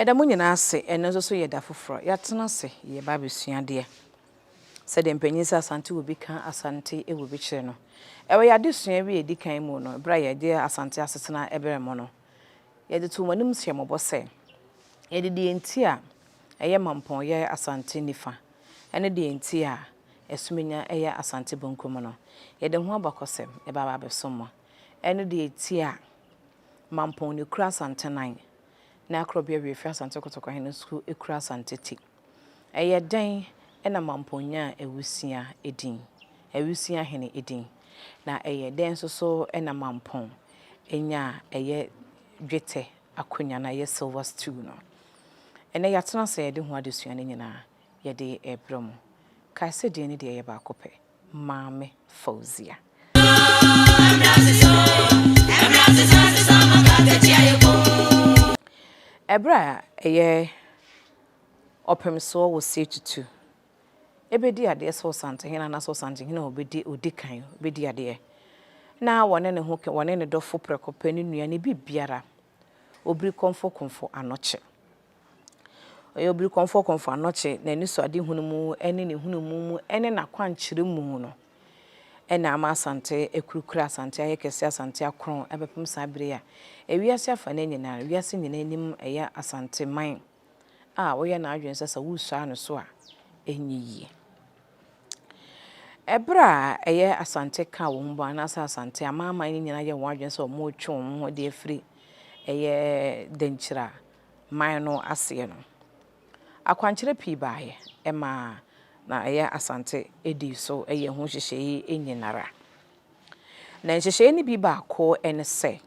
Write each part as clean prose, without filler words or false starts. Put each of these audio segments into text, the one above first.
Eda mo nyina ase eno so ye da foforo yatena se ye ba besua de se de mpanyisa Asante obi kan Asante e wo bi kire no ewe ya de sua wi edi kan mu no bra ye de Asante asetena ebere mo no ye de to manim se mo bose ye de enti a eye Mampong ye Asante nifa ene de enti a esumenya eye Asante bonkom no ye de ho abakosem e ba besom ene de enti a Mampong ne kura Asante nan na akrobia wi fi Asante kotoko Hene school ekura Asante ti eye den ena Mamponya ewusia edin ewusia Hene edin na eye den so ena Mampong enya eye dwete akonya na ye silver stew no ene yatena se de ho adesua ne nyina ye de ebrom ka se de ne de ye ba kope Maame Fauzia Ebra eye opemso wo setutu ebedi ade so Asante Hene na so Asante Hene obedi odikan obedi ade na wone ne ho wone ne dofo prekope ne nua ne bibiara obri komfo anoche oye obri komfo anoche na ni so ade hunumu ene ne hunumu ene na kwankyere mu no ena ama Asante ekurukura Asante ayekese Asante akron ebepem sabire ya ewiase afa na nyina wiase nyina enim eya Asante man a woye na adwen sesa wusua no so a enyiyi ebra eye Asante ka wo mbo anasa Asante amama ni nyina ye wo adwen se o mo twe wo de afiri eye denchira man no ase no akwankyere pi baaye ema na eye Asante edi so eye ho hyehye enyinara na hyehye ni bi ba ko ene se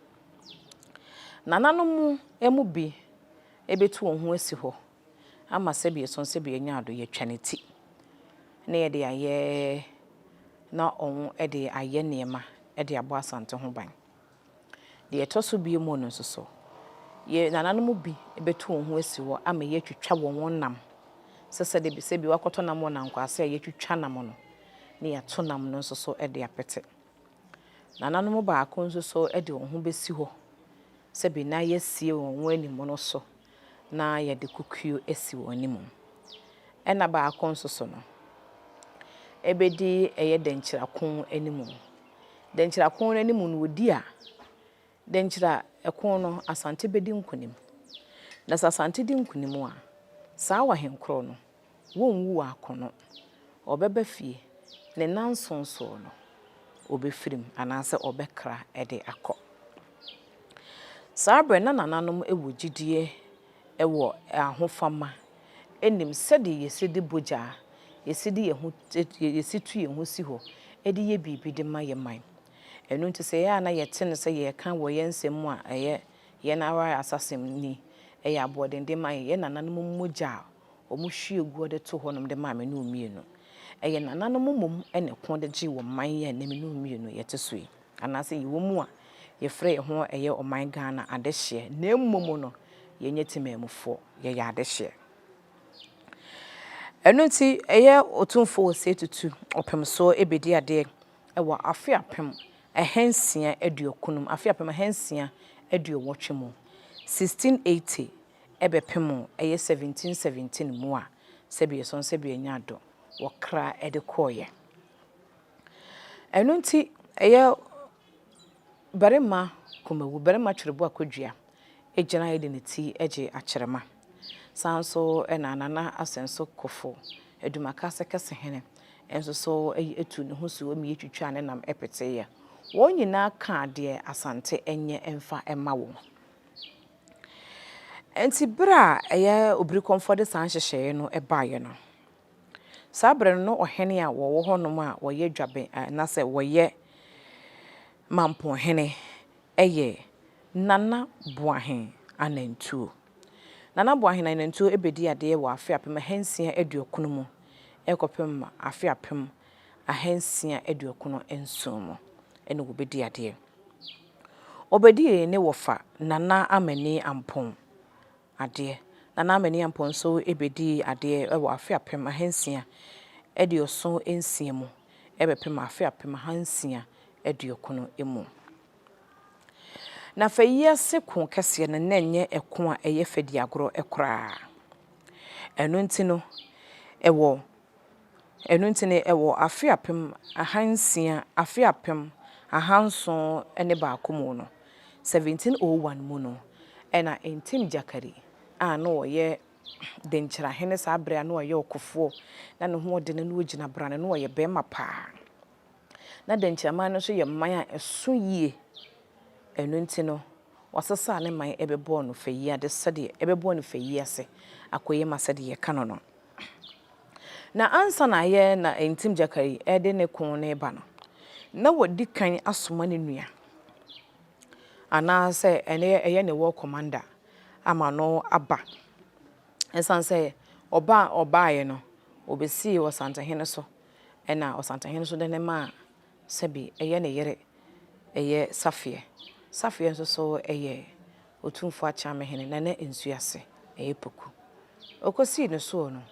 nananom emu bi ebetu wo ho asi ho ama se bi so se bi nya ado ye twaneti na ye de aye na on e de aye niema e de abo Asante ho ban de etoso bi mu no so ye nananom bi ebetu wo ho asi ho ama ye twitwa wo nam sese de bi se bi wakoto nam wo nan kwase ye twitwa nam no na ye to nam no so e de apete nananom ba akon so e de wo ho besi ho se bi na ye sie wo anim no so na ye de kukuo esi wo anim ena ba akon so no ebedi eye denkyira kon anim denkyira kon anim no odi a denkyira ekon no Asante bedi nkunim na Asante di nkunim a saa wa henkro no wonwu akono obeba fie ne nansonso no obefirim anase obekra ede akọ Sabre na nananom ewo gidie ewo ahofama enim sede yesidi boja yesidi yehu yesitu yehu si ho ede ye bibi de ma ye man enu nti se ya na yetene se ye kan wo yensem a eye ye na ara asasem ni eye abode de ma ye nananom moja omu hwie guo de to honom de ma me no mienu eye nananom mom ene kon de gi wo man ye na me no mienu yetesui anase ye wo mu a ye frɛ ho eye oman Ghana adehye na emmomo no ye nyetimamufo ye ya adehye enu nti eye otumfo setutu opemso ebedi ade ewo afiapem ehensia eduokunum afiapem ehensia eduowotwemu 1680 ebepem eye 1717 mu a sebi son sebi enyado wokra ede koye enu nti eye barema kumawu barema twirebo akodua ejina ede neti eje akyerema sanso enanana asenso kofo edumaka sekese Hene enso so etu ne ho so mi etwitwa ne nam epete ye wonyina ka de Asante enye emfa ema wo enti bra eye obiri komfort san hyehye no ebaye no sabre no Ohene a wo honom a wo ye dwabe na se wo ye Mampong Hene eye Nana Boahen anantuo Nana Boahen anantuo ebedi ade wo afiapem ahensia eduokunu mu ekopem afiapem ahensia eduokunu ensumo ene wo bedi ade obedi ne wofa Nana Amani Ampong ade Nana Amani Ampong so ebedi ade wo afiapem ahensia eduoso ensiemu ebepem afiapem ahensia eduokunu emu na fa yese ko kese ne nenye eko a eye fedi agoro ekra eno ntino ewo afiapem ahansia afiapem ahanson ene ba komu no 1701 mu no ena entim jakari a no ye denchira hene sa abrea no ye okofo na ne ho de ne no gina brane no ye bema pa na denchira man no so ye man a eso yie eno ntino wasasa ne man ebebo no fayi ade sede ebebo no fayi ase akoye masede ye kanono na ansa na ye na entim jakari ede ne kon ne ba no na wodi kan asoma ne nua ana se eye ne war commander ama no aba esan se oba ye no obesi osanta hene so ena osanta hene so de ne ma sebi eye ne yere eye safie so eye otumfo acha me hene na ensuase eye poku okosi ne so no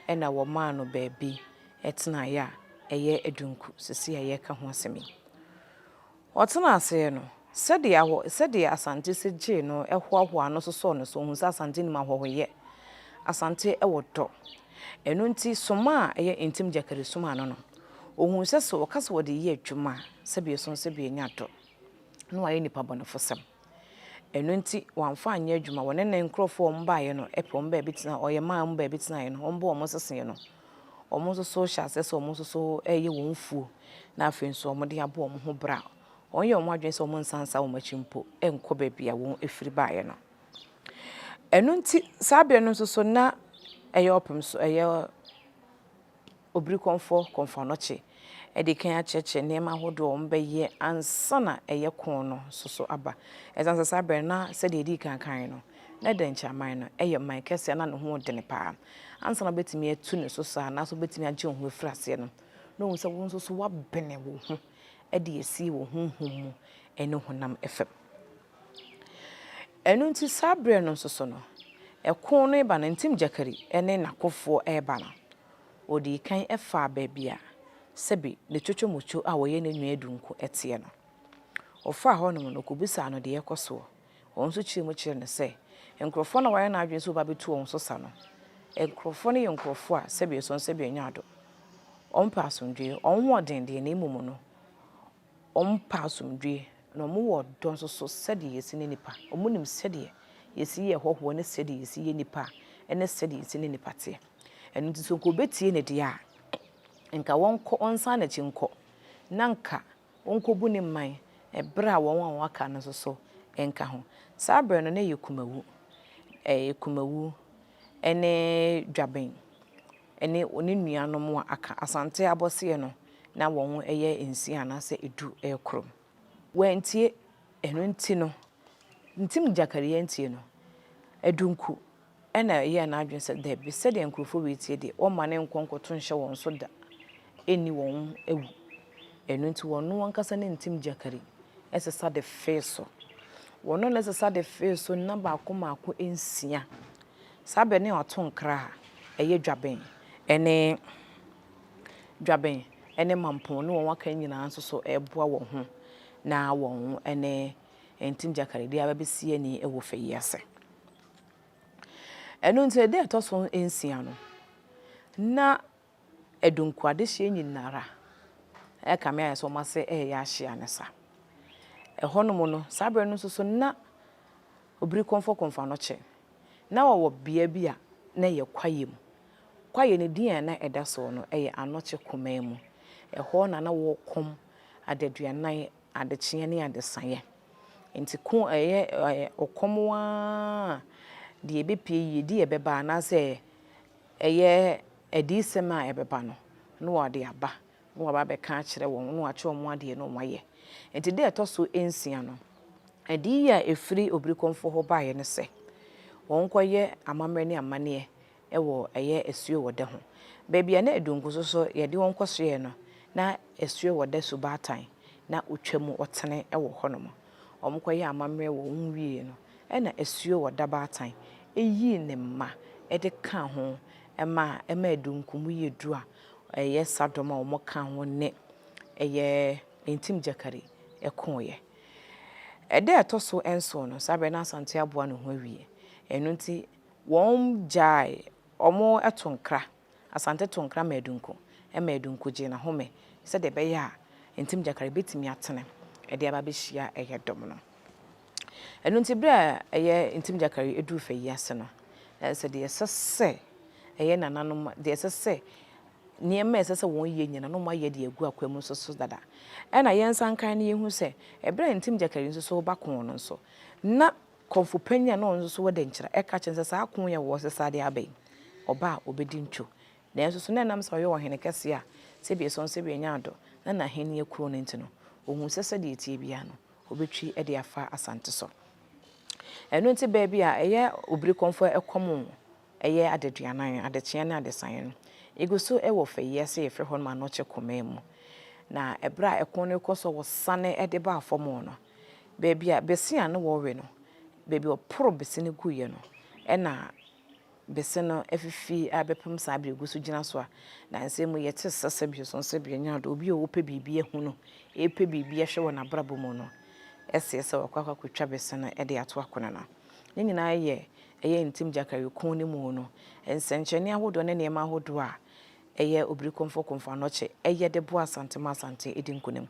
ena wo ma no baabi etena ya eye edunku sisi eye ka ho asemi otena ase no sede asante seje no ehwoahwo ano so no so hu sa asante ni mahwohwe asante ewodo eno nti soma eye entim jakari soma no ohun sese okase wode ye adwuma sebe so sebe nya do no aye nipa bonefosem eno nti wamfa anya adwuma wone ne nkrofo ombaye no epom ba bitina oye ma mba bitina ye no ombo omosese no omo so sese omo so eye wonfuo na afenso omo de abo omo ho bra onye omo adwen se omo nsansa omo chimpo enko ba bia won efiri baye no eno nti sabe no so na eye opem so eye obri konfo noche edi kan acheche nema hodo ombaye ansana eye kon no so aba ezansa sabe na se de edi kan no na dencha man no eye man kese na ne ho de ne pa ansana betimi etu ne so sa na so betimi age ho efrase no no hu se won so wabene wo ho edi esi wo honhom ene honam efem enu nti sabre no so no ekon no eba na ntim jakari ene nakofo eba na odi kan efa babia sebi le twotwomocho a woye ne nwa edunku etie no ofa ho no no kubisa no de yekoso onso chiremu chire ne se enkrofo na waye na adwen so ba betu onso sa no enkrofo ne yenkrofo a sebi so sebi enyado ompa asomdwe onwo dende na imumu no ompa asomdwe no mo wo don so sede yesi ne nipa omunim sede yesi ye hoho ne sede yesi ye nipa ene sede yesi ne nipa te enu nti so ko betie ne dia nka wonko onsa na chinko nanka wonko bu ne man ebra won waka no so enka ho sabre no na yekumawu kumawu ene dwaben ene oni nuanom wa aka asante abose no na won eye ensi anase edu ekrom wentie eno nti no ntim jakari entie no edunku ena ye na adwen se de bi se de nkrofo wetie de o mane nkonkoto nhye won so da eni won ewu eno nti won wankasa ne ntim jakari esesa de feso wono na esesa de feso na ba akoma ensia sabe ne otonkra eye dwaben ene mampong ne won waka nyina nso so eboa won ho na won ene entim jakari dia ba besie ni ewo fayi ase eno nti de etoso ensia no na edunku adehye nyinara kame ayeso mase ya ahye anesa ehonom no sabre no so na obri konfo no che na wo bia bia na ye kwaye ne din na edaso no anoche komam eho na wo kom adeduanan adechie ne adesaye enti ko okomwa de ebepie yedi ebeba na se edisema ebeba no wade aba no waba be ka kire won no ache omo ade no moye enti de etoso ensia no edi ya efiri obri konfo ho baye ne se won koye amamre ne amane ewo esuo wode ho bebia na edunku so yede won kosoye no na esuo wode so batan na otwamu otene ewo honom omkoye amamre wo nwie no na esuo wode batan eyi ne ma ede ka ho ema edunku mu yedu a sadoma omo ka ho ne entim jakari ekoye Ede etoso enso no sabe na Asante aboa no ho awie. Enu nti won jai omo etonkra Asante tonkra medunko medunko je na home se de be ya ntim jakare betimi atene ede aba be hia eyedom no. Enu nti bra eye ntim jakare edu fa yi ase no se de sese eye nananom de sese niema esese won ye nyina no ma ye de agu akwamu so dada ena yensan kan ne yehu se ebra ntim jakari nso so ba kon no nso na konfu panya no nso so wada nkyira eka kyense sa akon ye wo sesa de abai oba obedi ntwo na nso so na nam sa yo Hene kese a se bi so se bi nya ado na Hene ye kuro no ntino ohun sese de etie bia no obetwi e de afa Asante so eno nti ba bia eye obiri konfo ekomo eye adeduanan adekye na adesan no iguso ewo fa yese efre hon ma no che komemu na ebra ekon ne koso wo sane ede ba afomo no ba bia besia no wo we no ba bia opro besene guye no ena beseno efifi abepem sa abre guso gina so a na nsemu yete sese bi so nse bi nya do obi o pe bibi ehu no epe bibi ehwe wo na brabo mu no ese wakwa kwatwa beseno ede ato akona na ne nyina ye eye ntim jakare kon ne mu no ensenchene ahodo ne nema ahodo a eye obiri konfo anoche eye de bo Asante edi nkunem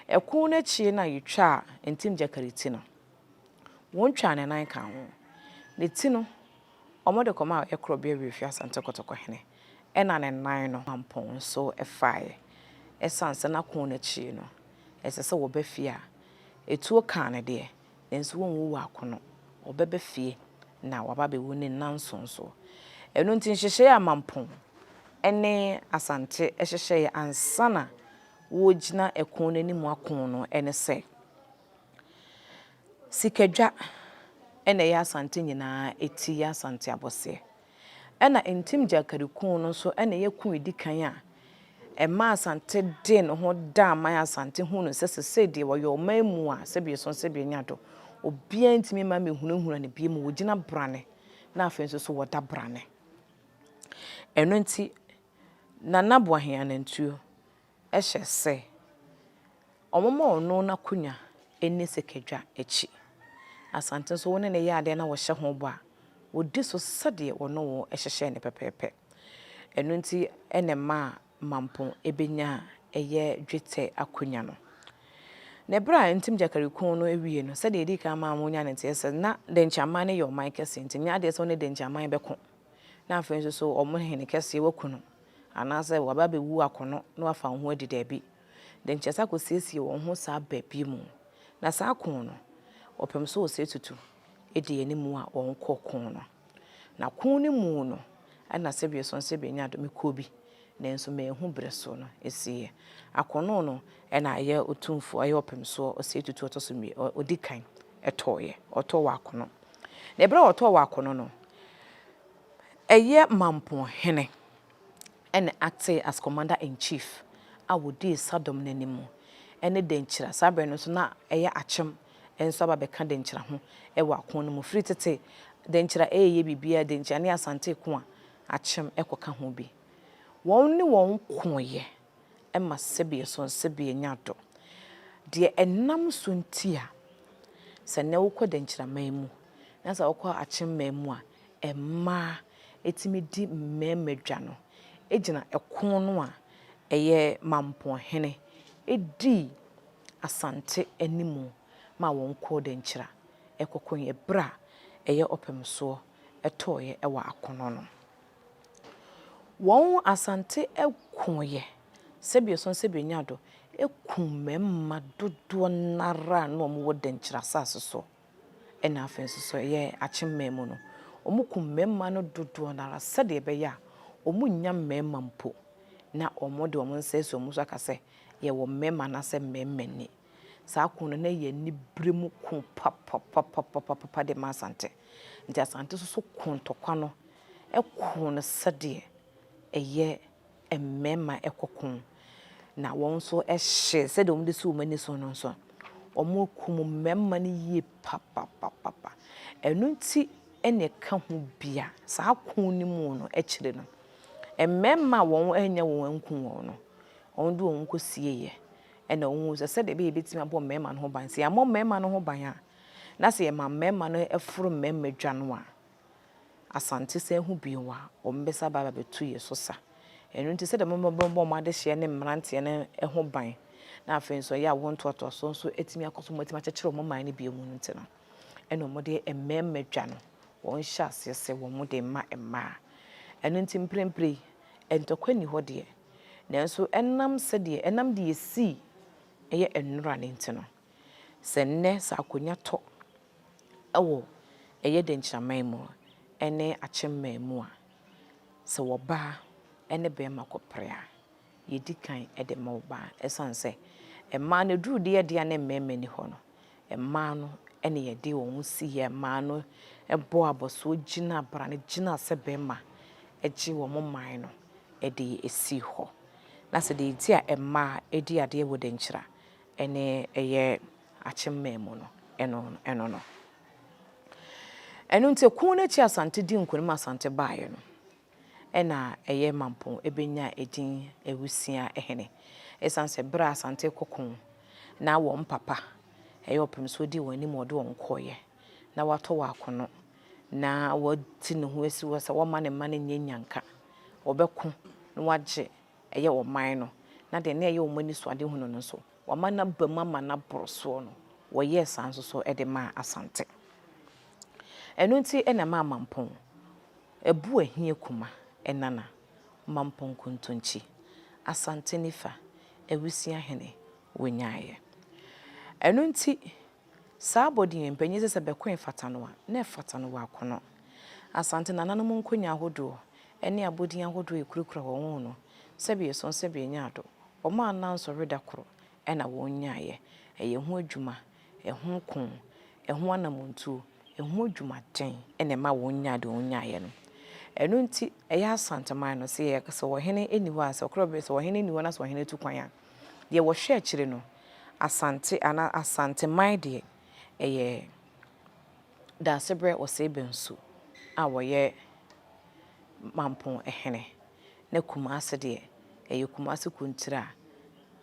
ekun na chi na yitwa ntim jakare ti no won twa ne nan kan ho ne ti no omode koma ekro be refi Asante kotoko Hene ena ne nan no Mampong so efae esanse na kon na chi no esese wo ba fie a etuo kan ne de enso won wu akono obebe fie na waba be woni nansonso enu ntin hyehye ya Mampong ene Asante hyehye ya ansana wo gina ekon nani mu akon no ene se sikadwa ene ya Asante nyina eti ya Asante abose ena ntim jakare kun no so ene ye kun edikan a ema Asante de no ho da man Asante hu no sese de wo yo mamu a se bi so se bi nya do obia ntimi ma mehunahuna ne bi mu wo gina brane na afenso so wo da brane eno nti nana boahe anantuo ehye se omoma ono na kunya eni sekedwa echi Asante so woni ne yaade na wo hye ho bo a wodi so sade wono wo ehyehye ne pepepe eno nti ene ma Mampong ebenya eye dwete akunya no ne bra ntim jakare kun no ewie no sade edi ka ma amonya ne ntese na de nchaman ne yo man kese nti nya de so ne de nchaman beko na afenso so omo Hene kese wakuno anase waba be wu akono na wafa ho adi da bi de nchesa ko siesie won ho sa ba bi mu na sa kon no opem so osetutu edi enimu a won kokon no na kun ni mu no ana se bi so nse bi nya do me kobi nenso me hu breso no esie akono no ena ye otumfo aye opem so osetutu otoso mi odikan etoye otowa akono na ebra otowa akono no eye Mampong Hene ene acting as commander in chief awodi sadom nanimu ene denchira sabe no so na eye achem enso aba beka denchira ho ewa akon no mu free tete denchira eye bibia denchira ne Asante ko a achem ekoka ho bi won ni won koye ema sebe so sebe nyado de enam so ntia se ne wokọ denchira mamu na sa wokọ achem mamu a emma etimidi mmemedwa no ejina ekon no a eye Mampong Hene edi Asante animu ma won kọ denchira ekokon ye bra eye opem so etoye ewa akono no won Asante ekonye sebe so sebe nyado ekumemma dodo nara no mo wo denchira sase so ena afenso so ye achemmemu no omukumemma no dodo nara sade be ya omunya mmemma mpo na omode omunseso omuso akase ye wo mmemma na se mmemmani sa akunu na ye ni bremu kun papa de Asante nti Asante so kun tokwa no ekun sade eye mmemma ekokun na won so ehye sade omde so mani so no so omukum mmemma ni ye papa enu nti ene ka hu bia sa akun ni mu no ekire no mmemma won anya won ankun won no on do won ko sieye ɛna wo sɛ de be betimi abɔ mema no ho ban se amɔ mema no ho ban a na se yɛ ma mema no ɛforo mema dwa no a Asante sɛ hu biwa o mbesa baba betu ye so sa enu nti sɛ de mbɔ ma de hye ne mmerante ne ho ban na afei so ya wo ntoto so etimi akoso mo etimi akyekyere mo man ne bi emu nti no ɛna mo de mmɛmma dwa no wɔn hyɛ ase sɛ wɔn mo de ma mma enu nti mprempre entokwa ni hɔ de nanso ɛnam sɛ de ɛnam de yesi ɛyɛ enura ne nti no sɛ nnɛ sa akonya tɔ ɛwɔ ɛyɛ de nkraman mu ene achemma mu a sɛ wɔba ene bɛma kɔprea yedi kan de ma wɔba esan sɛ ɛma no duru de yɛde ane mmɛmma ni hɔ no ɛma no ene yɛde wɔn si yɛ ɛma no ɛbɔ abɔso gyina bra ne gyina sɛ bɛma ɛgye wɔn man no ɛde esi hɔ na sɛ de ti a ɛma edi ade wɔ de nkyira ene ɛyɛ achemma mu no ɛno no ɛno nti kun na chi Asante di nkonim Asante baaye no ɛna ɛyɛ Mampong ebenya edin ewusia ehene esan se bra Asante kokon na wɔn papa ɛyɛ opem so di wɔn anim wɔde wɔn kɔyɛ na wato wɔ akono na wɔti ne ho esi wɔ sɛ wɔma ne ma ne nyanyanka wɔbɛko na wagye ɛyɛ wɔ man no na de ne ɛyɛ wɔn ani so ade hu no so wɔma na bamama na borso no wɔyɛ san so ɛde ma Asante enu nti ena ma Mampong ebu ahie kuma enana Mampong kuntonchi Asante nifa ewusia hene wonyaye enu nti saa bodi empanyi se bekwen fata no a na fata no wa kono Asante nananom nkonya hodo ene abodi ahodo ekurukura won no sebe so sebe nyaado omo ananso reda koro ena wonyaye eye ho adwuma eho kon eho anamontu ehu dwumaden ene ma wonya de wonyaye no enu nti eya Asante man no se ye so wo hene eni ho ase okro be so wo hene ni ho na so wo hene tu kwan a de wo hwe akire no Asante ana Asante man de eye da sebre wo se bensu a wo ye Mampong ehene na Kumase de eye Kumase kuntira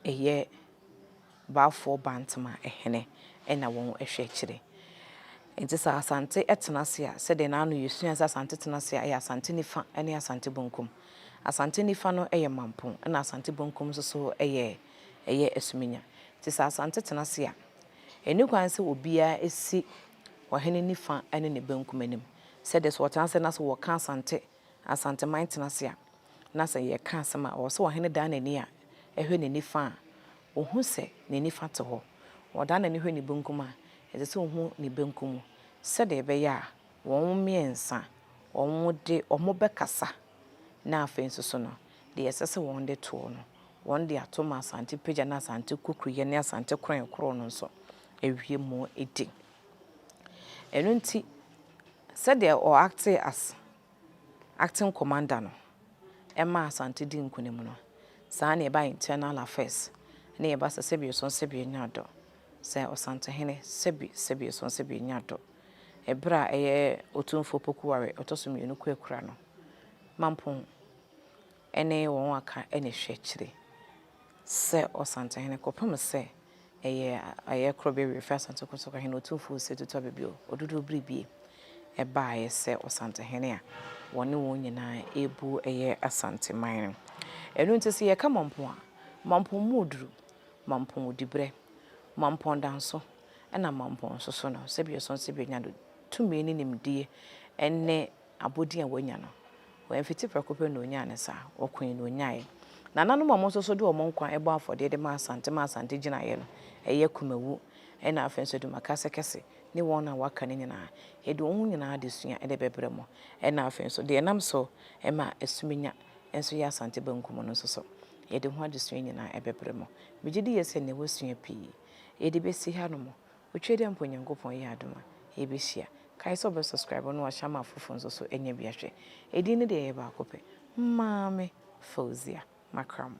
eye baafo bantama ehene ena won ehwe akire enti sa Asante etenase a se de na anu yesua sa Asante tenase a Asante nifa ene Asante bonkum Asante nifa no eye Mampong na Asante bonkum so eye esumenya ti sa Asante tenase a eni kwan se obia esi ohene nifa ene ne bonkum anim se de so wotanse na so wo ka Asante man tenase a na se ye ka asema o so ohene da na ni a ehwe ne nifa a ohu se ne nifa te ho woda na ne hwe ne bonkum a eze ohu ne benkum se de be ya won miensa won de omobekasa na afenso so no de yesese won de to no won de atoma Asante peja na Asante kokruye ne Asante kran kro no so ewie mo edi eno nti se de o acting commander no ema Asante di nkonim no saa na eba internal affairs na eba sebe so sebe nyado se Asante hene sebe so sebe nyado ebra eye otumfo pokuware otosom yenu kwakura no Mampong ene won aka ene hwe kire se Asante hene kopem se eye krobe refer Asante kosoka hene otumfo se tutu abebio odudu bribie eba aye se Asante hene a woni won nyina ebu eye Asante man enu nti se ye ka Mampong a Mampong moduru Mampong dibre Mampong danso ena Mampong so no sebe so sebe nyado tumi ni nimdie enne abodi a wanya no wan fiti prakope no nya ne sa okwen no nyae nanano mamo so de omo nkwan ebo afode de ma Asante gina ye no eye kumawu ena afenso de makase kese ni wona waka ne nyina ye de ohun nyina de sua de bebre mo ena afenso de enam so ema esumenya enso ya Asante bankum no so ye de ho ade sua nyina ebebre mo megidi yese ne wasua pi ye de besi ha no mo otwede mponyankopon ye adoma ye behia kai so be subscribe no wa shama fofon so enya biahwe edi ne de ye ba kope Mame Fauzia Makram